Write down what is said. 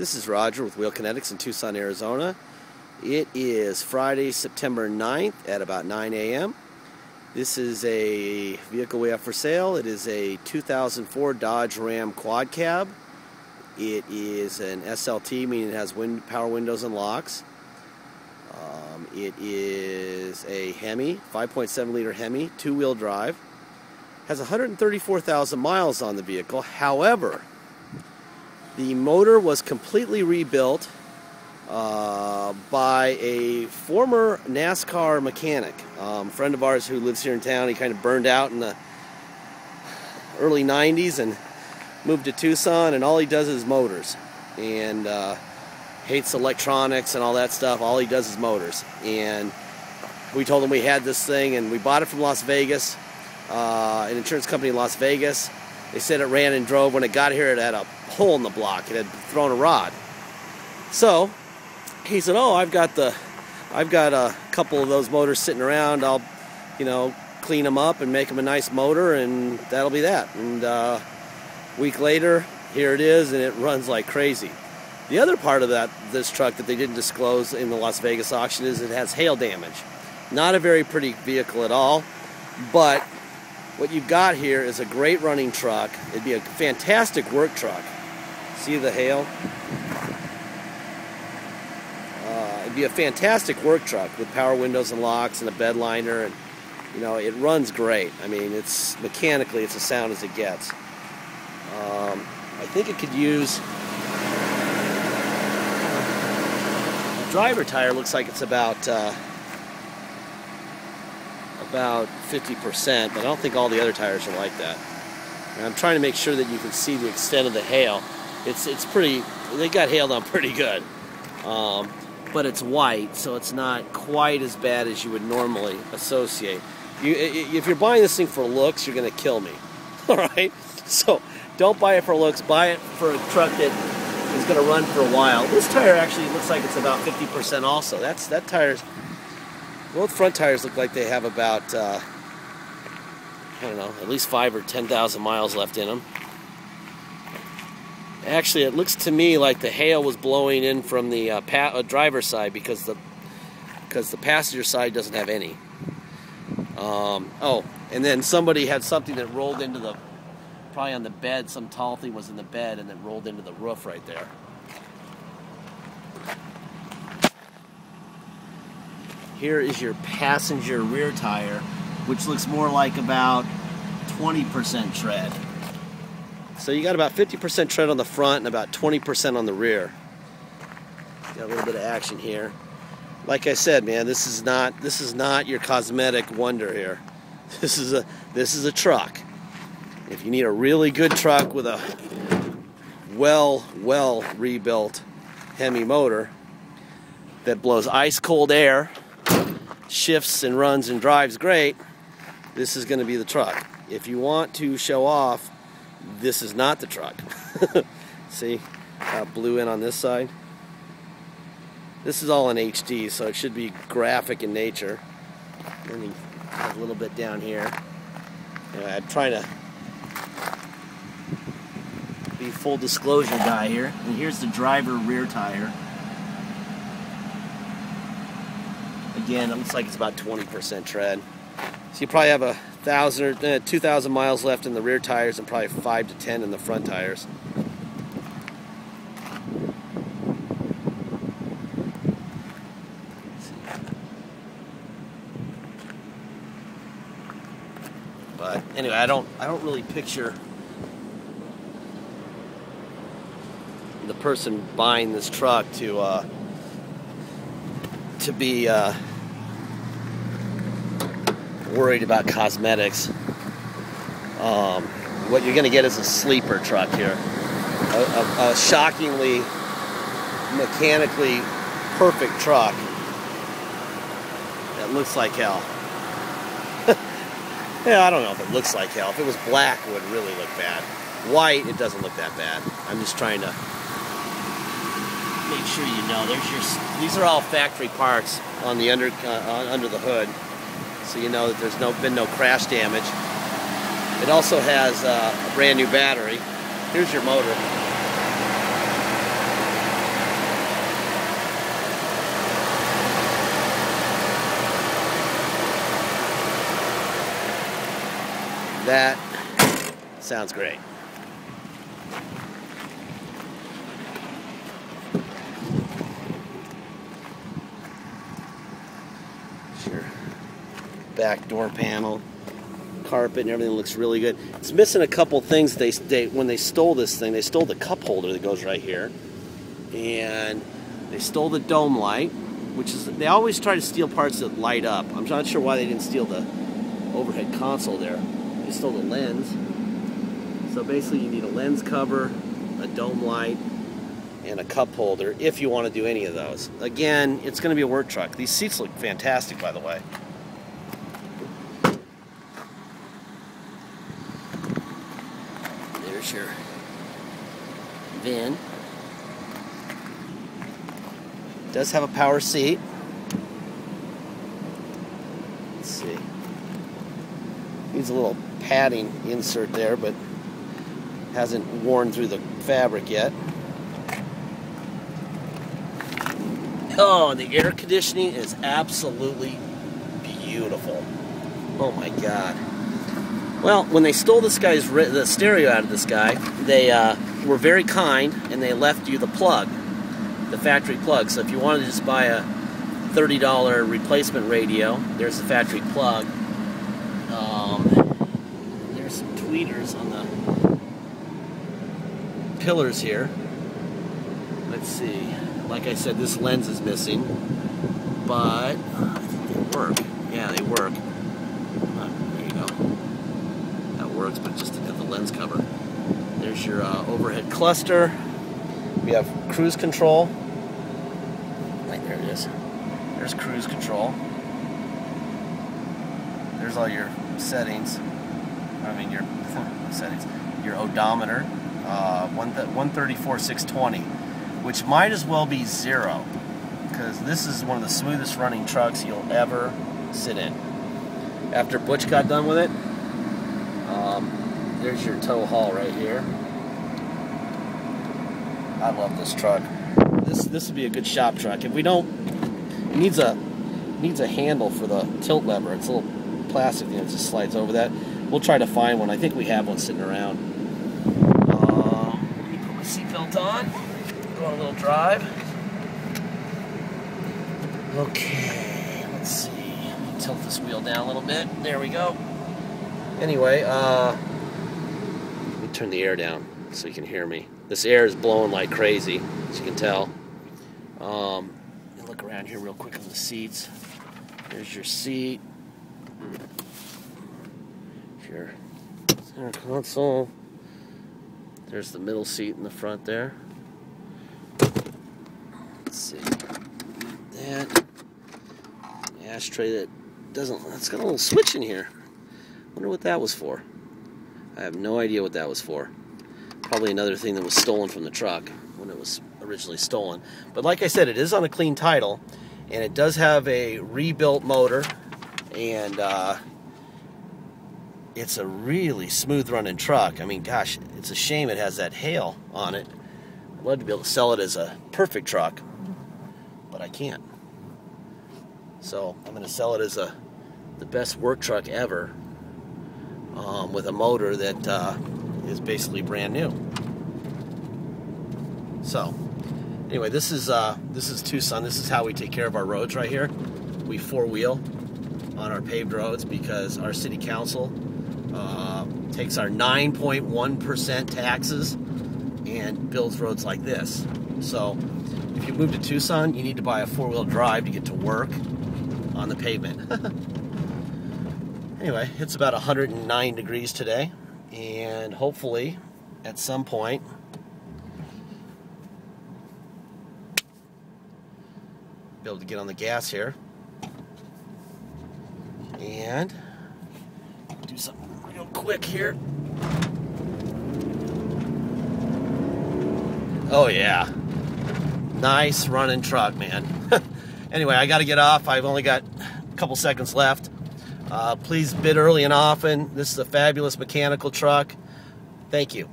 This is Roger with Wheel Kinetics in Tucson, Arizona. It is Friday, September 9th at about 9 a.m. This is a vehicle we have for sale. It is a 2004 Dodge Ram Quad Cab. It is an SLT, meaning it has power windows and locks. It is a Hemi, 5.7 liter Hemi, two-wheel drive. Has 134,000 miles on the vehicle. However, the motor was completely rebuilt by a former NASCAR mechanic. Friend of ours who lives here in town. He kind of burned out in the early 90s and moved to Tucson, and all he does is motors. And hates electronics and all that stuff. All he does is motors. And we told him we had this thing, and we bought it from Las Vegas, an insurance company in Las Vegas. They said it ran and drove. When it got here, it had a hole in the block. It had thrown a rod. So he said, "Oh, I've got a couple of those motors sitting around. I'll, clean them up and make them a nice motor, and that'll be that." And a week later, here it is, and it runs like crazy. The other part of this truck that they didn't disclose in the Las Vegas auction is it has hail damage. Not a very pretty vehicle at all, but what you've got here is a great running truck. It'd be a fantastic work truck. See the hail? It'd be a fantastic work truck with power windows and locks and a bed liner, and it runs great. I mean, mechanically it's as sound as it gets. I think it could use the driver tire. Looks like it's about 50%, but I don't think all the other tires are like that. And I'm trying to make sure that you can see the extent of the hail. It's pretty. They got hailed on pretty good, but it's white, so it's not quite as bad as you would normally associate. If you're buying this thing for looks, you're going to kill me. All right, so don't buy it for looks. Buy it for a truck that is going to run for a while. This tire actually looks like it's about 50% also. That tire's. Both front tires look like they have about, I don't know, at least 5,000 or 10,000 miles left in them. Actually, it looks to me like the hail was blowing in from the driver's side because the passenger side doesn't have any. Oh, and then somebody had something that rolled into probably on the bed. Some tall thing was in the bed and then rolled into the roof right there. Here is your passenger rear tire, which looks more like about 20% tread. So you got about 50% tread on the front and about 20% on the rear. Got a little bit of action here. Like I said, man, this is not your cosmetic wonder here. This is a truck. If you need a really good truck with a well rebuilt Hemi motor that blows ice cold air, shifts and runs and drives great, this is going to be the truck. If you want to show off, this is not the truck. See, blue in on this side. This is all in HD, so it should be graphic in nature. Then you have a little bit down here. I'm trying to be full disclosure guy here. And here's the driver rear tire. Again, it looks like it's about 20% tread. So you probably have 1,000 or 2,000 miles left in the rear tires and probably 5 to 10 in the front tires. But anyway, I don't really picture the person buying this truck to be worried about cosmetics. What you're going to get is a sleeper truck here. A shockingly mechanically perfect truck that looks like hell. Yeah, I don't know if it looks like hell. If it was black, it would really look bad. White, it doesn't look that bad. I'm just trying to make sure you know. These are all factory parts on the under the hood, so you know that there's been no crash damage. It also has a brand new battery. Here's your motor. That sounds great. Sure. Back door panel, carpet, and everything looks really good. It's missing a couple things. When they stole this thing, they stole the cup holder that goes right here, and they stole the dome light, which is, they always try to steal parts that light up. I'm not sure why they didn't steal the overhead console there. They stole the lens. So basically you need a lens cover, a dome light, and a cup holder if you want to do any of those. Again, it's going to be a work truck. These seats look fantastic, by the way. There's your VIN. It does have a power seat. Let's see. Needs a little padding insert there, but hasn't worn through the fabric yet. Oh, the air conditioning is absolutely beautiful. Oh my God. Well, when they stole this guy's the stereo out of this guy, they were very kind and they left you the plug, the factory plug. So if you wanted to just buy a $30 replacement radio, there's the factory plug. There's some tweeters on the pillars here. Let's see. Like I said, this lens is missing, but I think they work. Yeah, they work. There you go. That works, but just to get the lens cover. There's your overhead cluster. We have cruise control. Right there it is. There's cruise control. There's all your settings. I mean your settings. Your odometer. 134,620, which might as well be 0, because this is one of the smoothest running trucks you'll ever sit in. After Butch got done with it, there's your tow haul right here. I love this truck. This would be a good shop truck. If we don't, it needs a handle for the tilt lever. It's a little plastic thing that just slides over that. We'll try to find one. I think we have one sitting around. Seatbelt on, go on a little drive. Okay, let's see. Let me tilt this wheel down a little bit. There we go. Anyway, let me turn the air down so you can hear me. This air is blowing like crazy, as you can tell. Let me look around here real quick on the seats. There's your seat. Your center console. There's the middle seat in the front there. Let's see. That ashtray that doesn't, it's got a little switch in here. Wonder what that was for. I have no idea what that was for. Probably another thing that was stolen from the truck when it was originally stolen. But like I said, it is on a clean title, and it does have a rebuilt motor, and it's a really smooth running truck. I mean, gosh, it's a shame it has that hail on it. I'd love to be able to sell it as a perfect truck, but I can't. So I'm going to sell it as the best work truck ever, with a motor that is basically brand new. So anyway, this is Tucson. This is how we take care of our roads right here. We four-wheel on our paved roads because our city council takes our 9.1% taxes and builds roads like this. So if you move to Tucson, you need to buy a four-wheel drive to get to work on the pavement. Anyway, it's about 109 degrees today, and hopefully at some point be able to get on the gas here and do something real quick here. Oh yeah, nice running truck, man. Anyway, I got to get off. I've only got a couple seconds left. Please bid early and often. This is a fabulous mechanical truck. Thank you.